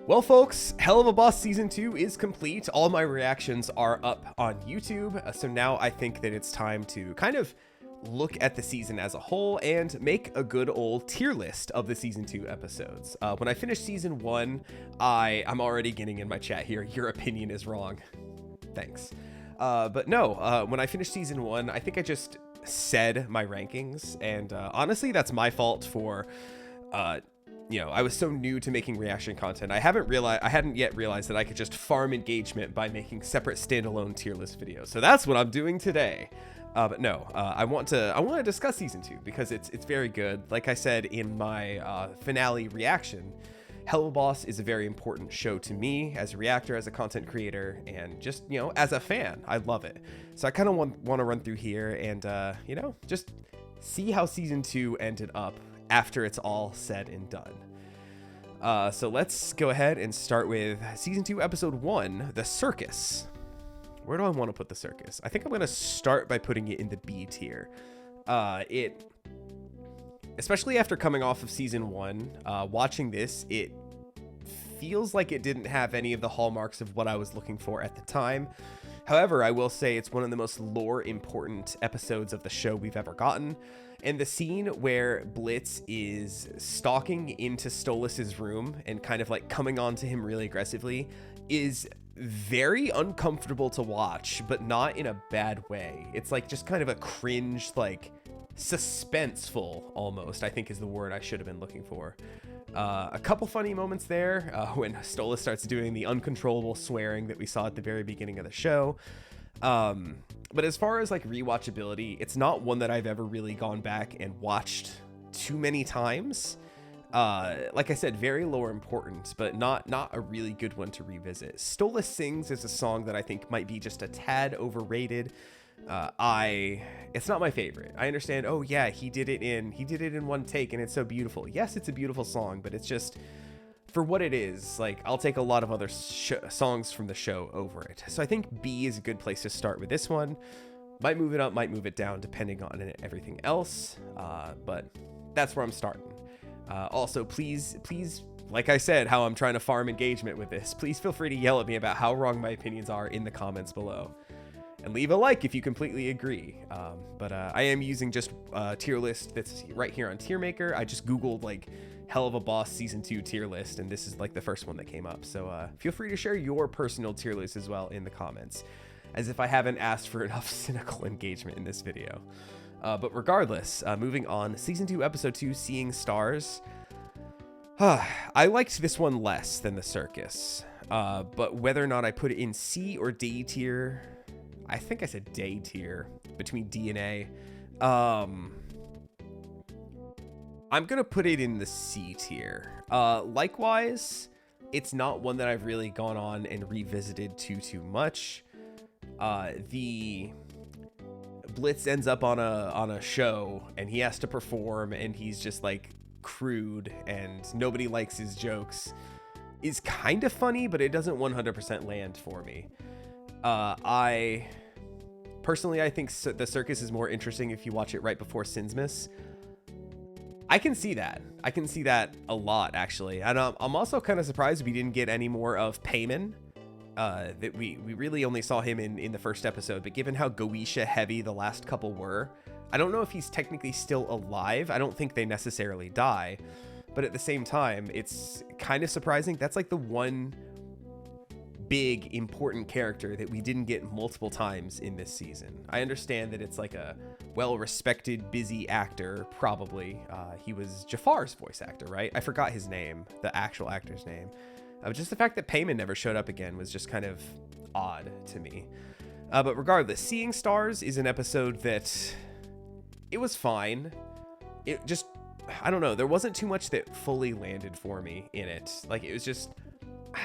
Well, folks, Helluva Boss Season 2 is complete. All my reactions are up on YouTube, so now I think that it's time to kind of look at the season as a whole and make a good old tier list of the Season 2 episodes. When I finished Season 1, I'm already getting in my chat here, your opinion is wrong. Thanks. But no, when I finished Season 1, I think I just said my rankings, and honestly, that's my fault for... I was so new to making reaction content. I hadn't yet realized that I could just farm engagement by making separate standalone tier list videos. So that's what I'm doing today. But no, I want to discuss Season 2 because it's very good. Like I said in my finale reaction, Helluva Boss is a very important show to me as a reactor, as a content creator, and just, as a fan. I love it. So I kind of want to run through here and, just see how Season 2 ended up after it's all said and done. So let's go ahead and start with Season 2, Episode 1, The Circus. Where do I want to put the circus? I think I'm going to start by putting it in the B tier. Especially after coming off of Season 1, watching this, it feels like it didn't have any of the hallmarks of what I was looking for at the time. However, I will say it's one of the most lore important episodes of the show we've ever gotten. And the scene where Blitz is stalking into Stolas's room and kind of like coming on to him really aggressively is very uncomfortable to watch, but not in a bad way. It's like just kind of a cringe, like suspenseful almost, I think is the word I should have been looking for. A couple funny moments there when Stolas starts doing the uncontrollable swearing that we saw at the very beginning of the show. But as far as like rewatchability, it's not one that I've ever really gone back and watched too many times. Like I said, very lore important, but not a really good one to revisit. Stolas Sings is a song that I think might be just a tad overrated. It's not my favorite. I understand. Oh yeah, he did it in one take and it's so beautiful. Yes, it's a beautiful song, but it's just for what it is. Like, I'll take a lot of other songs from the show over it. So I think B is a good place to start with this one. Might move it up, might move it down, depending on everything else. But that's where I'm starting. Also, please, like I said, how I'm trying to farm engagement with this, please feel free to yell at me about how wrong my opinions are in the comments below. And leave a like if you completely agree. But I am using just a tier list that's right here on Tier Maker. I just Googled like Helluva Boss Season 2 tier list, and this is like the first one that came up. So feel free to share your personal tier list as well in the comments, as if I haven't asked for enough cynical engagement in this video. But regardless, moving on, Season 2, Episode 2, Seeing Stars. I liked this one less than The Circus, but whether or not I put it in C or D tier, I think I said D tier, between D and A. I'm going to put it in the C tier. Likewise, it's not one that I've really gone on and revisited too much. The Blitz ends up on a show and he has to perform and he's just like crude and nobody likes his jokes is kind of funny, but it doesn't 100% land for me. I think The Circus is more interesting if you watch it right before Sinsmas. I can see that. I can see that a lot, actually. And I'm also kind of surprised we didn't get any more of Payman. That we really only saw him in the first episode, but given how Goetia heavy the last couple were, I don't know if he's technically still alive. I don't think they necessarily die, but at the same time, it's kind of surprising. That's like the one big important character that we didn't get multiple times in this season. I understand that it's like a well-respected, busy actor, probably. He was Jafar's voice actor, right? I forgot his name, the actual actor's name. Just the fact that Payman never showed up again was just kind of odd to me. But regardless, Seeing Stars is an episode that it was fine. It just, I don't know, there wasn't too much that fully landed for me in it. Like, it was just,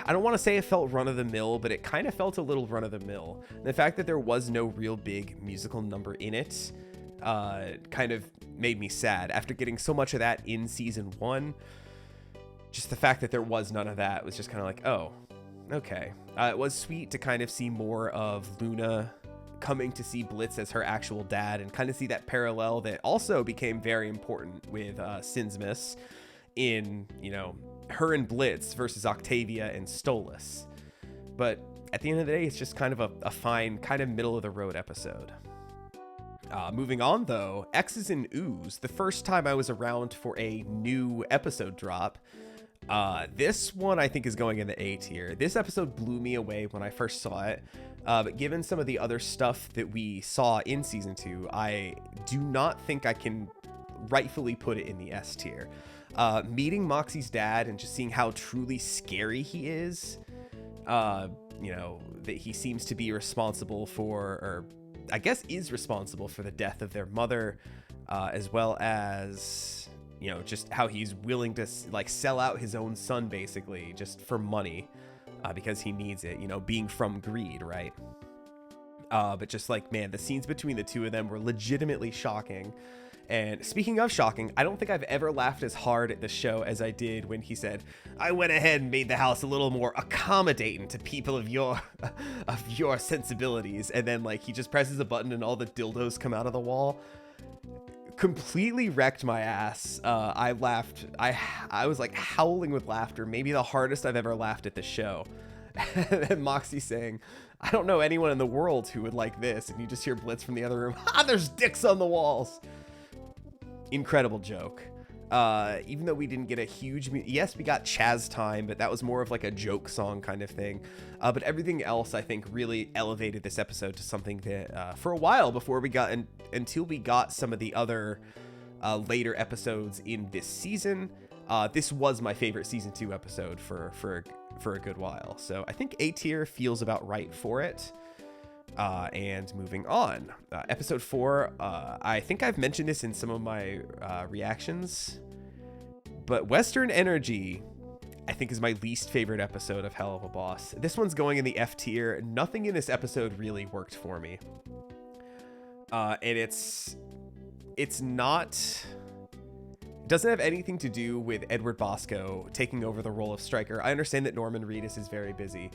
I don't want to say it felt run-of-the-mill, but it kind of felt a little run-of-the-mill. The fact that there was no real big musical number in it kind of made me sad. After getting so much of that in Season 1, just the fact that there was none of that was just kind of like, oh, okay. It was sweet to kind of see more of Luna coming to see Blitz as her actual dad and kind of see that parallel that also became very important with Sinsmas in, her and Blitz versus Octavia and Stolas. But at the end of the day, it's just kind of a fine, kind of middle of the road episode. Moving on though, X's and Oo's, the first time I was around for a new episode drop. This one I think is going in the A tier. This episode blew me away when I first saw it. But given some of the other stuff that we saw in season 2, I do not think I can rightfully put it in the S tier. Meeting Moxie's dad and just seeing how truly scary he is, you know, that he seems to be responsible for, or I guess is responsible for the death of their mother, as well as, you know, just how he's willing to like sell out his own son basically just for money, because he needs it, you know, being from greed, right? But just like, man, the scenes between the two of them were legitimately shocking. And speaking of shocking, I don't think I've ever laughed as hard at the show as I did when he said, "I went ahead and made the house a little more accommodating to people of your sensibilities." And then like he just presses a button and all the dildos come out of the wall. Completely wrecked my ass. I laughed. I was like howling with laughter. Maybe the hardest I've ever laughed at the show. And Moxie saying, "I don't know anyone in the world who would like this." And you just hear Blitz from the other room. There's dicks on the walls. Incredible joke. Even though we didn't get a huge, yes, we got Chaz time, but that was more of like a joke song kind of thing. But everything else I think really elevated this episode to something that for a while before we got until we got some of the other later episodes in this season, this was my favorite season 2 episode for a good while. So I think A tier feels about right for it. And moving on, episode 4, I think I've mentioned this in some of my reactions, but Western Energy I think is my least favorite episode of Helluva Boss. This one's going in the F tier. Nothing in this episode really worked for me, and it doesn't have anything to do with Edward Bosco taking over the role of Stryker. I understand that Norman Reedus is very busy,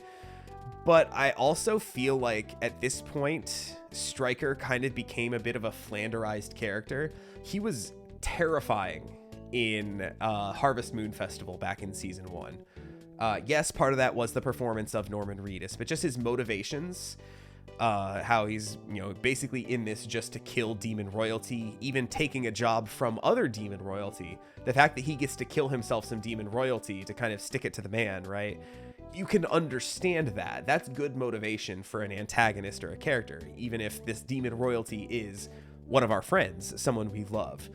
but I also feel like at this point, Stryker kind of became a bit of a flanderized character. He was terrifying in Harvest Moon Festival back in season 1. Yes, part of that was the performance of Norman Reedus, but just his motivations, how he's, you know, basically in this just to kill demon royalty, even taking a job from other demon royalty. The fact that he gets to kill himself some demon royalty to kind of stick it to the man, right? You can understand that. That's good motivation for an antagonist or a character, even if this demon royalty is one of our friends, someone we love.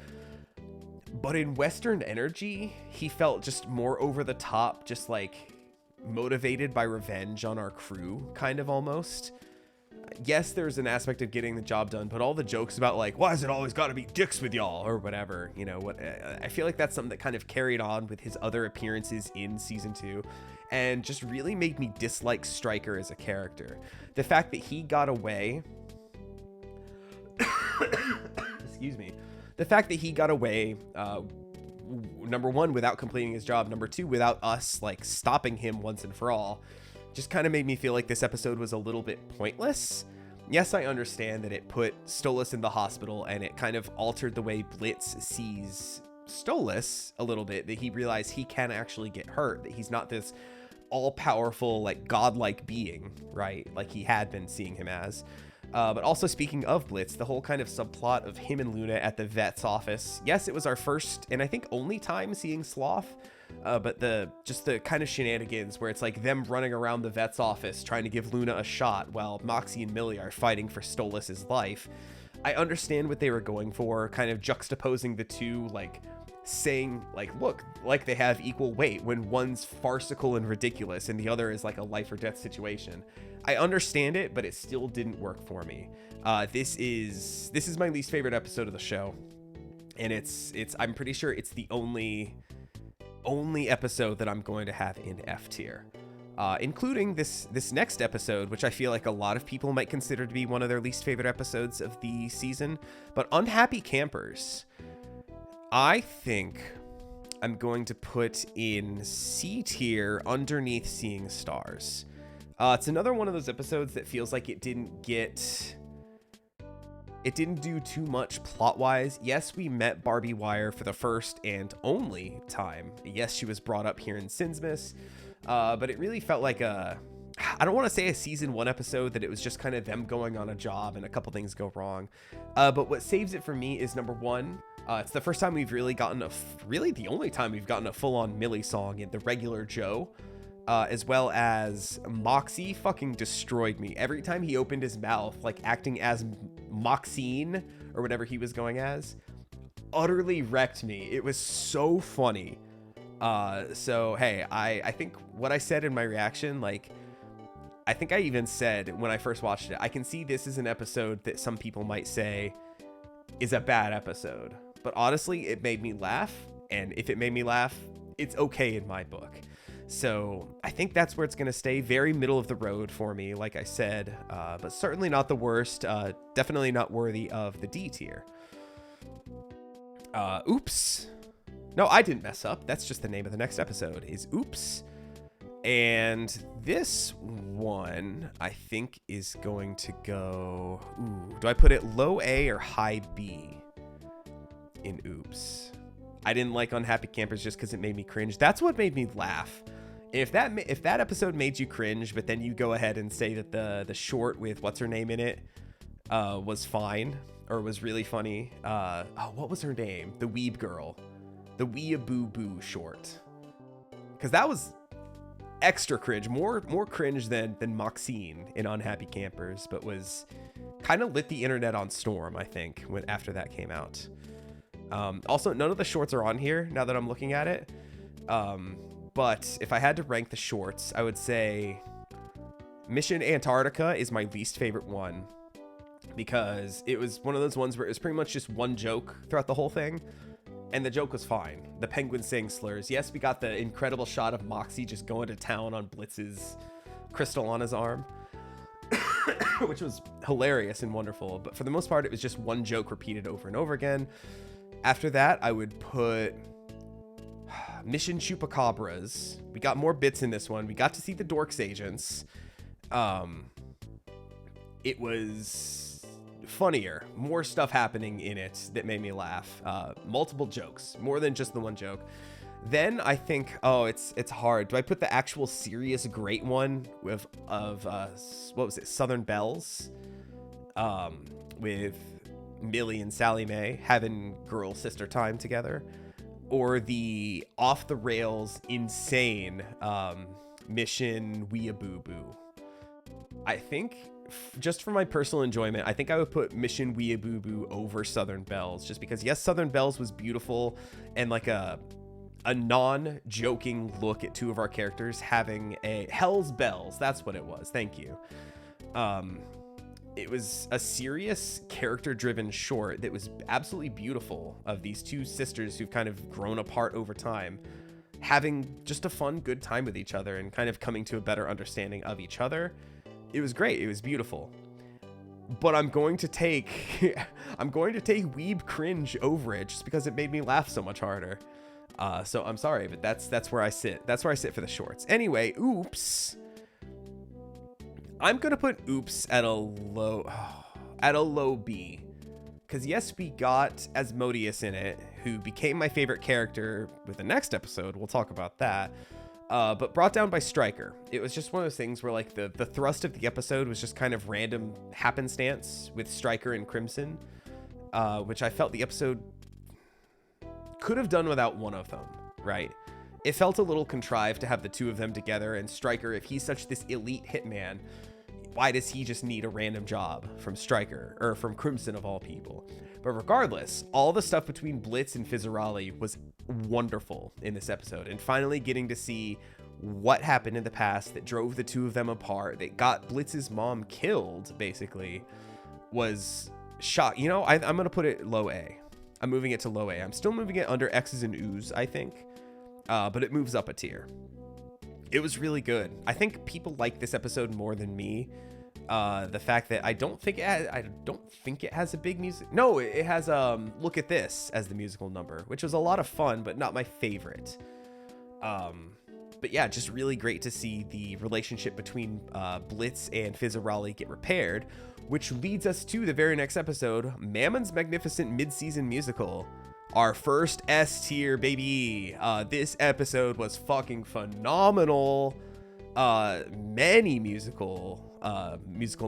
But in Western Energy, he felt just more over the top, just like motivated by revenge on our crew, kind of almost. Yes, there's an aspect of getting the job done, but all the jokes about like, why is it always got to be dicks with y'all or whatever, you know, what I feel like that's something that kind of carried on with his other appearances in season 2 and just really made me dislike Stryker as a character. The fact that he got away, excuse me, the fact that he got away, number one, without completing his job, number two, without us like stopping him once and for all, just kind of made me feel like this episode was a little bit pointless. Yes, I understand that it put Stolas in the hospital and it kind of altered the way Blitz sees Stolas a little bit, that he realized he can actually get hurt, that he's not this all-powerful, like, godlike being, right? Like he had been seeing him as. But also, speaking of Blitz, the whole kind of subplot of him and Luna at the vet's office. Yes, it was our first and I think only time seeing Sloth. But the kind of shenanigans where it's like them running around the vet's office trying to give Luna a shot while Moxie and Millie are fighting for Stolas' life. I understand what they were going for, kind of juxtaposing the two, like saying like, look, like they have equal weight when one's farcical and ridiculous and the other is like a life or death situation. I understand it, but it still didn't work for me. This is my least favorite episode of the show, and it's I'm pretty sure it's the only episode that I'm going to have in F tier, including this next episode, which I feel like a lot of people might consider to be one of their least favorite episodes of the season. But Unhappy Campers, I think I'm going to put in C tier underneath Seeing Stars. It's another one of those episodes that feels like it didn't get It didn't do too much plot-wise. Yes, we met Barbie Wire for the first and only time. Yes, she was brought up here in Sinsmas, but it really felt like I don't want to say a season 1 episode, that it was just kind of them going on a job and a couple things go wrong. But what saves it for me is, number one, it's the first time we've really gotten really the only time we've gotten a full-on Millie song in the regular Joe. As well as Moxie fucking destroyed me. Every time he opened his mouth, like acting as Moxine or whatever he was going as, utterly wrecked me. It was so funny. So hey, I think what I said in my reaction, like, I think I even said when I first watched it, I can see this is an episode that some people might say is a bad episode. But honestly, it made me laugh. And if it made me laugh, it's okay in my book. So I think that's where it's going to stay. Very middle of the road for me, like I said, but certainly not the worst. Definitely not worthy of the D tier. Oops. No, I didn't mess up. That's just the name of the next episode, is Oops. And this one, I think, is going to go... Ooh, do I put it low A or high B in Oops? I didn't like Unhappy Campers just because it made me cringe. That's what made me laugh. If that episode made you cringe, but then you go ahead and say that the short with what's her name in it was fine or was really funny. What was her name? The Weeb girl, the Weeaboo short, because that was extra cringe, more cringe than Moxine in Unhappy Campers, but was kind of lit the internet on storm, I think, after that came out. Also, none of the shorts are on here now that I'm looking at it. But if I had to rank the shorts, I would say Mission Antarctica is my least favorite one, because it was one of those ones where it was pretty much just one joke throughout the whole thing. And the joke was fine. The penguin saying slurs. Yes, we got the incredible shot of Moxie just going to town on Blitz's crystal on his arm, which was hilarious and wonderful. But for the most part, it was just one joke repeated over and over again. After that, I would put Mission Chupacabras. We got more bits in this one. We got to see the Dorks agents. It was funnier, more stuff happening in it that made me laugh. Multiple jokes, more than just the one joke. Then I think, it's hard. Do I put the actual serious great one what was it, Southern Bells, with Millie and Sally Mae having girl sister time together, or the off the rails insane Mission Weeaboo Boo? I think, just for my personal enjoyment, I think I would put Mission Weeaboo Boo over Southern Bells, just because, yes, Southern Bells was beautiful and like a non-joking look at two of our characters having a Hell's Bells. That's what it was. Thank you. It was a serious character-driven short that was absolutely beautiful, of these two sisters who've kind of grown apart over time, having just a fun, good time with each other and kind of coming to a better understanding of each other. It was great. It was beautiful. But I'm going to take Weeb cringe over it, just because it made me laugh so much harder. So I'm sorry, but that's where I sit. That's where I sit for the shorts. Anyway, Oops. I'm gonna put Oops at a low B, because yes, we got Asmodeus in it, who became my favorite character with the next episode. We'll talk about that. But brought down by Stryker. It was just one of those things where, like, the thrust of the episode was just kind of random happenstance with Stryker and Crimson, which I felt the episode could have done without one of them, right? It felt a little contrived to have the two of them together, and Stryker, if he's such this elite hitman, why does he just need a random job from Stryker, or from Crimson of all people? But regardless, all the stuff between Blitz and Fizzarali was wonderful in this episode, and finally getting to see what happened in the past that drove the two of them apart, that got Blitz's mom killed, basically, was shock. You know, I'm going to put it low A. I'm moving it to low A. I'm still moving it under X's and O's, I think, but it moves up a tier. It was really good. I think people like this episode more than me. The fact that I don't think it has a big music. No, it has Look at This as the musical number, which was a lot of fun, but not my favorite. But yeah, just really great to see the relationship between Blitz and Fizzarali get repaired, which leads us to the very next episode, Mammon's Magnificent Mid-Season Musical. Our first S tier, baby. This episode was fucking phenomenal. Many musical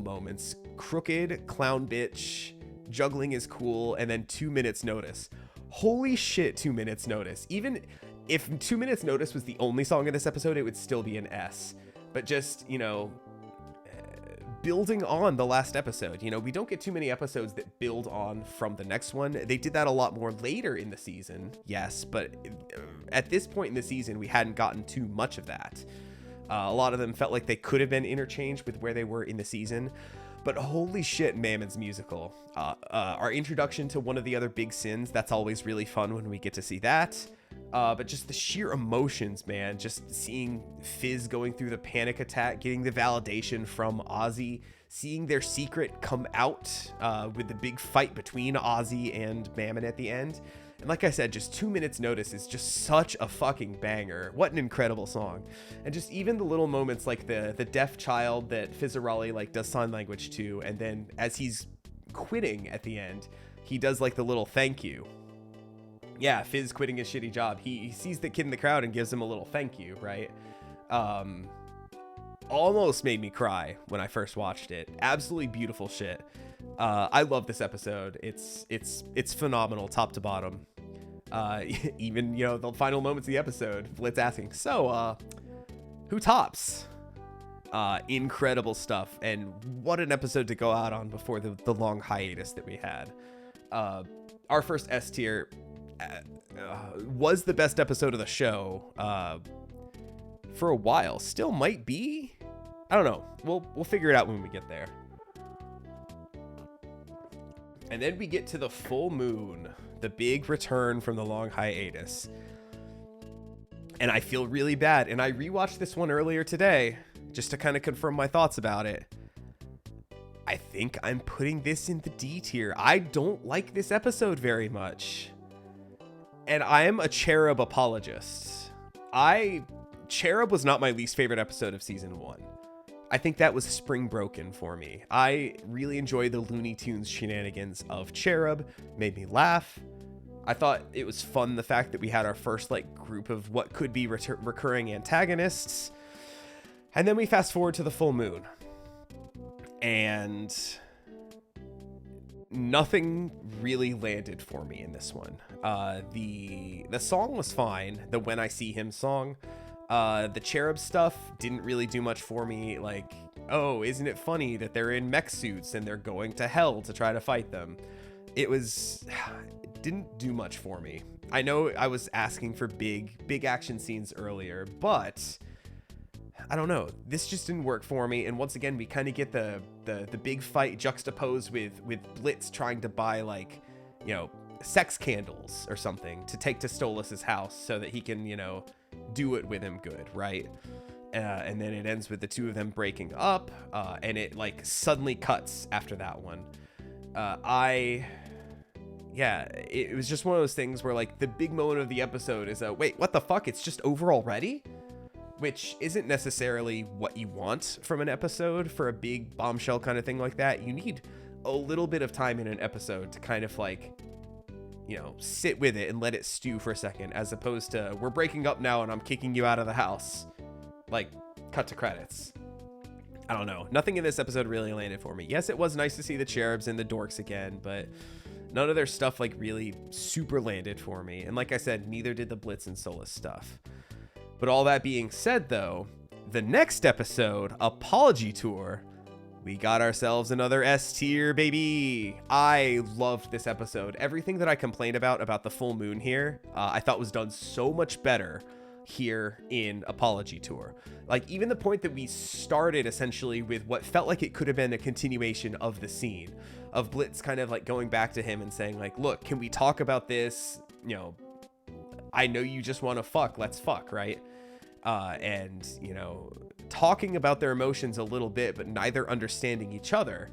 moments. Crooked, clown bitch, juggling is cool, and then 2 minutes notice. Holy shit, 2 minutes notice. Even if 2 minutes notice was the only song in this episode, it would still be an S. But just, you know, building on the last episode. You know, we don't get too many episodes that build on from the next one. They did that a lot more later in the season, yes, but at this point in the season, we hadn't gotten too much of that. A lot of them felt like they could have been interchanged with where they were in the season. But holy shit, Mammon's Musical. Our introduction to one of the other big sins, that's always really fun when we get to see that. But just the sheer emotions, man. Just seeing Fizz going through the panic attack, getting the validation from Ozzy, seeing their secret come out with the big fight between Ozzy and Mammon at the end. And like I said, just 2 minutes notice is just such a fucking banger. What an incredible song. And just even the little moments like the deaf child that Fizzarali like does sign language to, and then as he's quitting at the end, he does like the little thank you. Yeah, Fizz quitting his shitty job. He sees the kid in the crowd and gives him a little thank you, right? Almost made me cry when I first watched it. Absolutely beautiful shit. I love this episode. It's phenomenal, top to bottom. Even, you know, the final moments of the episode, Blitz asking, so, who tops? Incredible stuff. And what an episode to go out on before the long hiatus that we had. Our first S tier was the best episode of the show for a while. Still might be. I don't know. We'll figure it out when we get there. And then we get to the full moon, the big return from the long hiatus. And I feel really bad. And I rewatched this one earlier today just to kind of confirm my thoughts about it. I think I'm putting this in the D tier. I don't like this episode very much. And I am a Cherub apologist. Cherub was not my least favorite episode of season 1. I think that was spring broken for me. I really enjoyed the Looney Tunes shenanigans of Cherub. Made me laugh. I thought it was fun the fact that we had our first like group of what could be recurring antagonists. And then we fast forward to the full moon. And nothing really landed for me in this one. The song was fine. The When I See Him song. The Cherub stuff didn't really do much for me. Like, oh, isn't it funny that they're in mech suits and they're going to hell to try to fight them? It didn't do much for me. I know I was asking for big action scenes earlier, but I don't know. This just didn't work for me. And once again, we kind of get the big fight juxtaposed with Blitz trying to buy, like, you know, sex candles or something to take to Stolas's house so that he can, you know, do it with him good, right? And then it ends with the two of them breaking up, and it like suddenly cuts after that one. It was just one of those things where like the big moment of the episode is wait, what the fuck? It's just over already? Which isn't necessarily what you want from an episode for a big bombshell kind of thing like that. You need a little bit of time in an episode to kind of like, you know, sit with it and let it stew for a second, as opposed to we're breaking up now and I'm kicking you out of the house. Like, cut to credits. I don't know. Nothing in this episode really landed for me. Yes, it was nice to see the Cherubs and the Dorks again, but none of their stuff like really super landed for me. And like I said, neither did the Blitz and Stolas stuff. But all that being said, though, the next episode, Apology Tour, we got ourselves another S tier, baby. I loved this episode. Everything that I complained about the full moon here, I thought was done so much better here in Apology Tour. Like, even the point that we started essentially with what felt like it could have been a continuation of the scene of Blitz kind of like going back to him and saying like, look, can we talk about this? You know, I know you just want to fuck, let's fuck, right? And, you know, talking about their emotions a little bit, but neither understanding each other.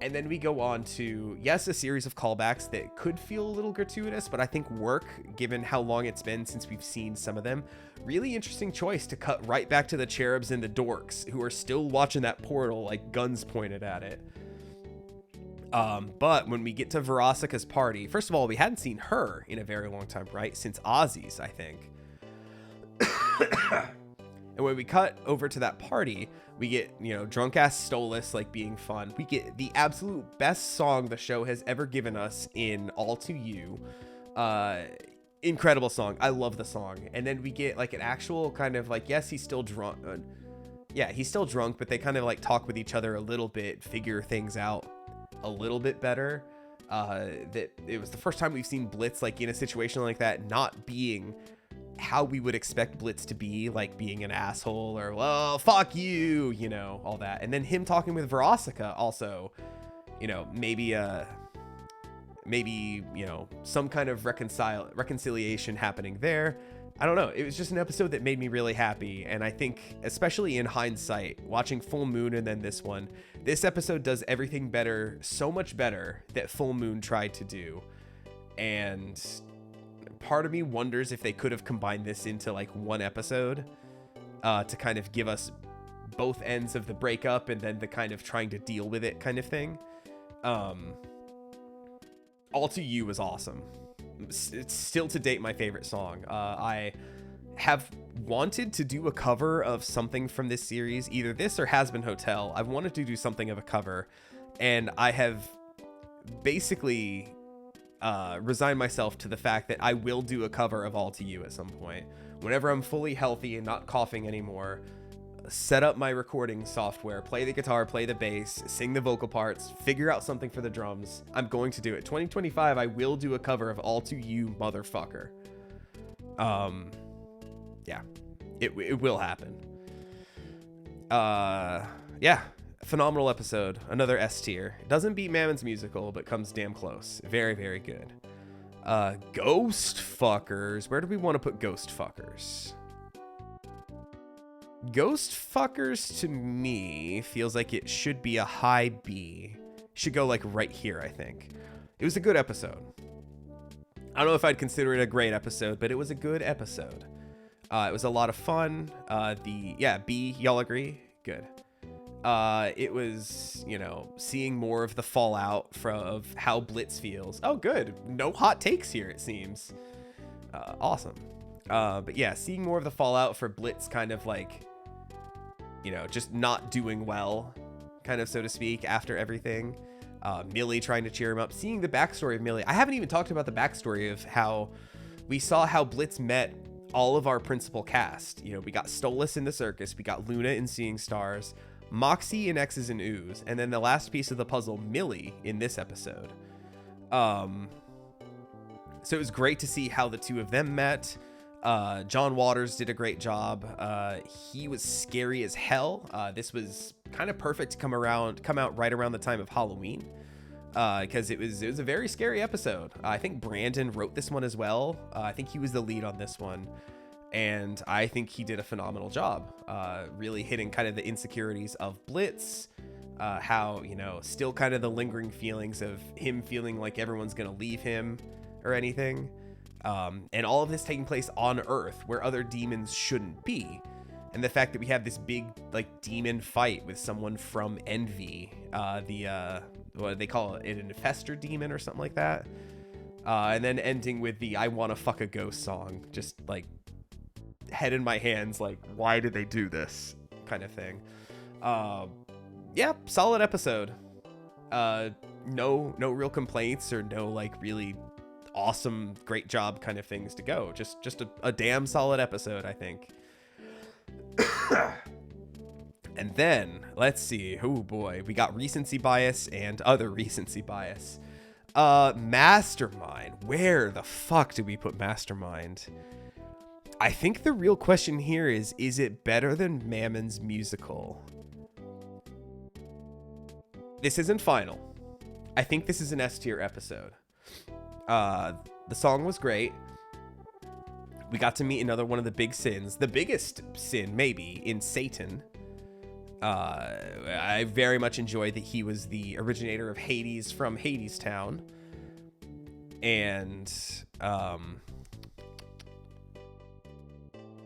And then we go on to, yes, a series of callbacks that could feel a little gratuitous, but I think work, given how long it's been since we've seen some of them. Really interesting choice to cut right back to the cherubs and the dorks, who are still watching that portal like guns pointed at it. But when we get to Verosika's party, first of all, we hadn't seen her in a very long time, right? Since Ozzy's, I think. And when we cut over to that party, we get, you know, drunk ass Stolas like being fun. We get the absolute best song the show has ever given us in All To You. Incredible song. I love the song. And then we get like an actual kind of like, yes, he's still drunk. Yeah, he's still drunk, but they kind of like talk with each other a little bit, figure things out a little bit better. That it was the first time we've seen Blitz like in a situation like that, not being how we would expect Blitz to be, like being an asshole or, well, fuck you, you know, all that. And then him talking with Verosika also, you know, maybe, you know, some kind of reconciliation happening there. I don't know. It was just an episode that made me really happy. And I think, especially in hindsight, watching Full Moon and then this one, this episode does everything better, so much better that Full Moon tried to do. And part of me wonders if they could have combined this into like one episode to kind of give us both ends of the breakup and then the kind of trying to deal with it kind of thing. All To You was awesome. It's still to date my favorite song. I have wanted to do a cover of something from this series, either this or Has Been Hotel. I've wanted to do something of a cover, and I have basically resign myself to the fact that I will do a cover of All To You at some point. Whenever I'm fully healthy and not coughing anymore, set up my recording software, play the guitar, play the bass, sing the vocal parts, figure out something for the drums. I'm going to do it. 2025, I will do a cover of All To You, motherfucker. Yeah, it will happen. Yeah. Phenomenal episode. Another S tier. Doesn't beat Mammon's Musical, but comes damn close. Very, very good. Ghost Fuckers. Where do we want to put Ghost Fuckers? Ghost Fuckers to me feels like it should be a high B. Should go like right here, I think. It was a good episode. I don't know if I'd consider it a great episode, but it was a good episode. It was a lot of fun. B, y'all agree? Good. It was, you know, seeing more of the fallout of how Blitz feels. Oh, good. No hot takes here, it seems. Awesome. But yeah, seeing more of the fallout for Blitz kind of like, you know, just not doing well, kind of, so to speak, after everything. Millie trying to cheer him up. Seeing the backstory of Millie. I haven't even talked about the backstory of how we saw how Blitz met all of our principal cast. You know, we got Stolas in the circus. We got Luna in Seeing Stars. Moxie in X's and Oo's, and then the last piece of the puzzle, Millie, in this episode. So it was great to see how the two of them met. John Waters did a great job. He was scary as hell. This was kind of perfect to come out right around the time of Halloween, because it was a very scary episode. I think Brandon wrote this one as well. I think he was the lead on this one. And I think he did a phenomenal job, really hitting kind of the insecurities of Blitz, how, you know, still kind of the lingering feelings of him feeling like everyone's going to leave him or anything. And all of this taking place on Earth where other demons shouldn't be. And the fact that we have this big, like, demon fight with someone from Envy, what do they call it? An infestor demon or something like that. And then ending with the I Wanna Fuck a Ghost song, just like, head in my hands, like, why did they do this kind of thing. Yeah, solid episode. No real complaints or no like really awesome great job kind of things to go. Just a damn solid episode, I think. And then let's see, oh boy, we got recency bias and other recency bias. Mastermind, where the fuck do we put Mastermind? I think the real question here is it better than Mammon's Musical? This isn't final. I think this is an S tier episode. The song was great. We got to meet another one of the big sins. The biggest sin, maybe, in Satan. I very much enjoyed that he was the originator of Hades from Hades Town. And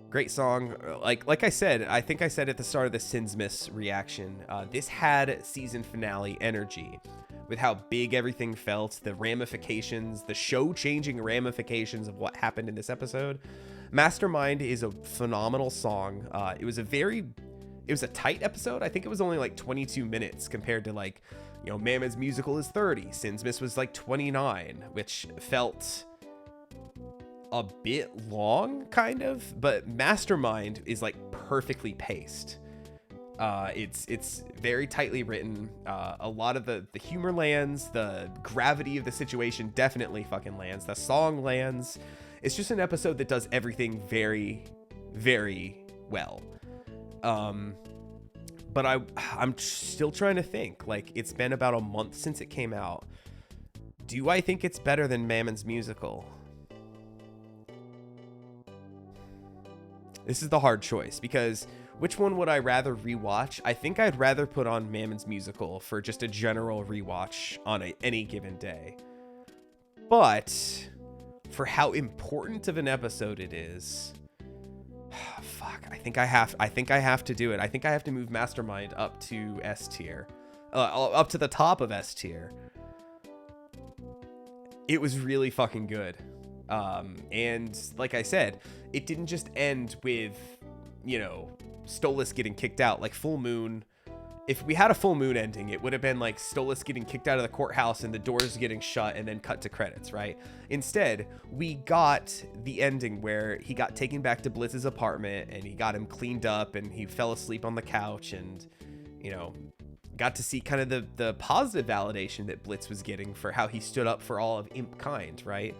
great song. Like I said, I think I said at the start of the Sinsmas reaction, this had season finale energy with how big everything felt, the ramifications, the show-changing ramifications of what happened in this episode. Mastermind is a phenomenal song. It was a tight episode. I think it was only like 22 minutes compared to, like, you know, Mammoth's Musical is 30. Sinsmas was like 29, which felt a bit long, kind of. But Mastermind is like perfectly paced. It's very tightly written. A lot of the humor lands, the gravity of the situation definitely fucking lands. The song lands. It's just an episode that does everything very, very well. But I'm still trying to think. Like, it's been about a month since it came out. Do I think it's better than Mammoth's Musical? This is the hard choice, because which one would I rather rewatch? I think I'd rather put on Mammoth's Musical for just a general rewatch on any given day. But for how important of an episode it is, I think I have to do it. I think I have to move Mastermind up to S tier, up to the top of S tier. It was really fucking good. And like I said, it didn't just end with, you know, Stolas getting kicked out. Like Full Moon, if we had a Full Moon ending, it would have been like Stolas getting kicked out of the courthouse and the doors getting shut and then cut to credits, right? Instead, we got the ending where he got taken back to Blitz's apartment and he got him cleaned up and he fell asleep on the couch and, you know, got to see kind of the positive validation that Blitz was getting for how he stood up for all of Imp kind, right?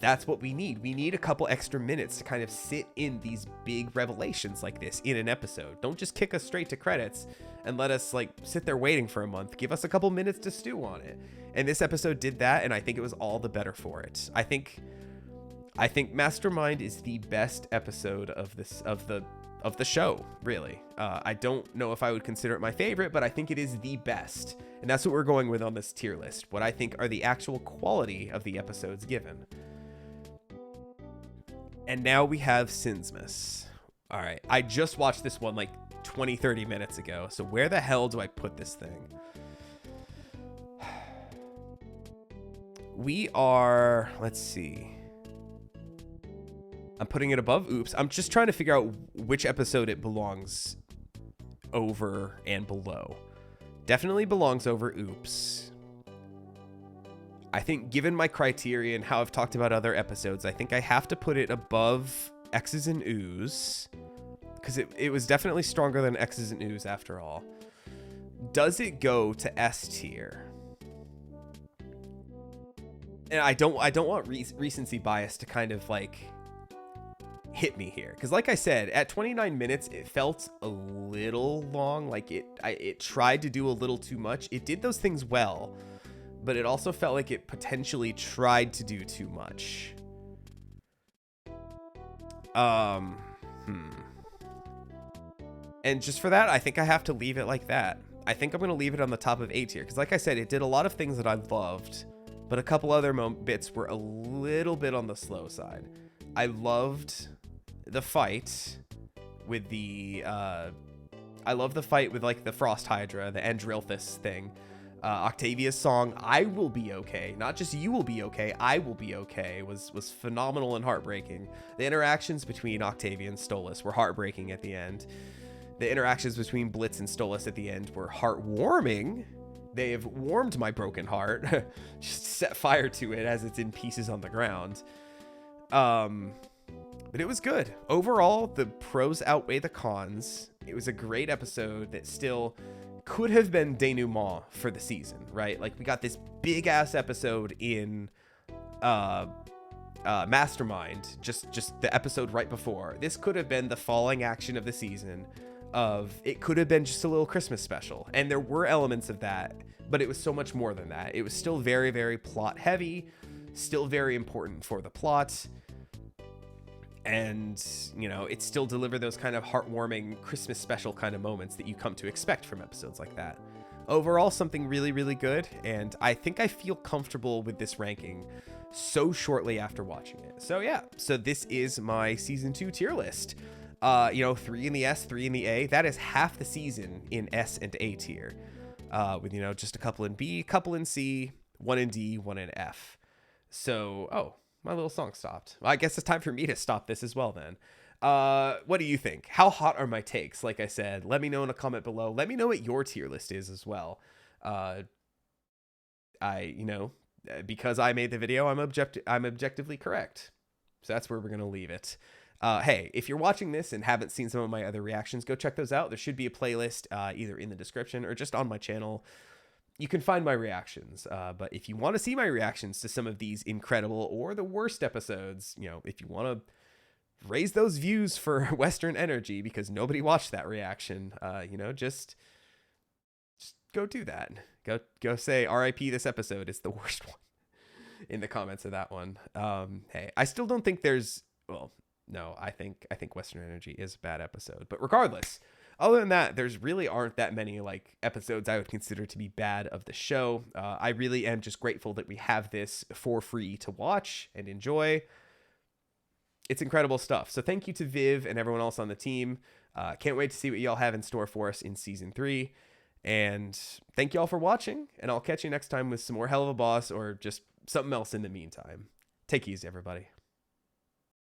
That's what we need. We need a couple extra minutes to kind of sit in these big revelations like this in an episode. Don't just kick us straight to credits and let us like sit there waiting for a month. Give us a couple minutes to stew on it. And this episode did that, and I think it was all the better for it. I think Mastermind is the best episode of the show, really. I don't know if I would consider it my favorite, but I think it is the best. And that's what we're going with on this tier list. What I think are the actual quality of the episodes given. And now we have Sinsmas. All right. I just watched this one like 20, 30 minutes ago. So where the hell do I put this thing? We are, let's see. I'm putting it above Oops. I'm just trying to figure out which episode it belongs over and below. Definitely belongs over Oops. I think given my criteria and how I've talked about other episodes, I think I have to put it above X's and Oo's, because it was definitely stronger than X's and Oo's after all. Does it go to S tier? And I don't want recency bias to kind of like hit me here, because like I said, at 29 minutes it felt a little long. Like it tried to do a little too much. It did those things well, but it also felt like it potentially tried to do too much. And just for that, I think I have to leave it like that. I think I'm going to leave it on the top of A tier, because like I said, it did a lot of things that I loved, but a couple other bits were a little bit on the slow side. I loved the fight with the like the Frost Hydra, the Andrilthus thing. Octavia's song, I Will Be Okay, not just You Will Be Okay, I Will Be Okay, was phenomenal and heartbreaking. The interactions between Octavia and Stolas were heartbreaking at the end. The interactions between Blitz and Stolas at the end were heartwarming. They have warmed my broken heart. Just set fire to it as it's in pieces on the ground. But it was good. Overall, the pros outweigh the cons. It was a great episode that still could have been denouement for the season, right? Like, we got this big ass episode in Mastermind, just the episode right before. This could have been the falling action of the season. It could have been just a little Christmas special, and there were elements of that, but it was so much more than that. It was still very, very plot heavy, still very important for the plot. And, you know, it still deliver those kind of heartwarming Christmas special kind of moments that you come to expect from episodes like that. Overall, something really, really good, and I think I feel comfortable with this ranking so shortly after watching it. So yeah, so this is my season 2 tier list. 3 in the S, 3 in the A. That is half the season in S and A tier. With, just a couple in B, couple in C, 1 in D, 1 in F. So, oh, my little song stopped. Well, I guess it's time for me to stop this as well then. What do you think? How hot are my takes? Like I said, let me know in a comment below. Let me know what your tier list is as well. Because I made the video, I'm objectively correct. So that's where we're going to leave it. Hey, if you're watching this and haven't seen some of my other reactions, go check those out. There should be a playlist either in the description or just on my channel. You can find my reactions. But if you want to see my reactions to some of these incredible or the worst episodes, if you want to raise those views for Western Energy because nobody watched that reaction, just go do that. Go say RIP this episode is the worst one in the comments of that one. Hey, I still don't think no, I think Western Energy is a bad episode, but regardless, other than that, there's really aren't that many episodes I would consider to be bad of the show. I really am just grateful that we have this for free to watch and enjoy. It's incredible stuff. So thank you to Viv and everyone else on the team. Can't wait to see what y'all have in store for us in season 3. And thank y'all for watching, and I'll catch you next time with some more Helluva Boss or just something else in the meantime. Take it easy, everybody.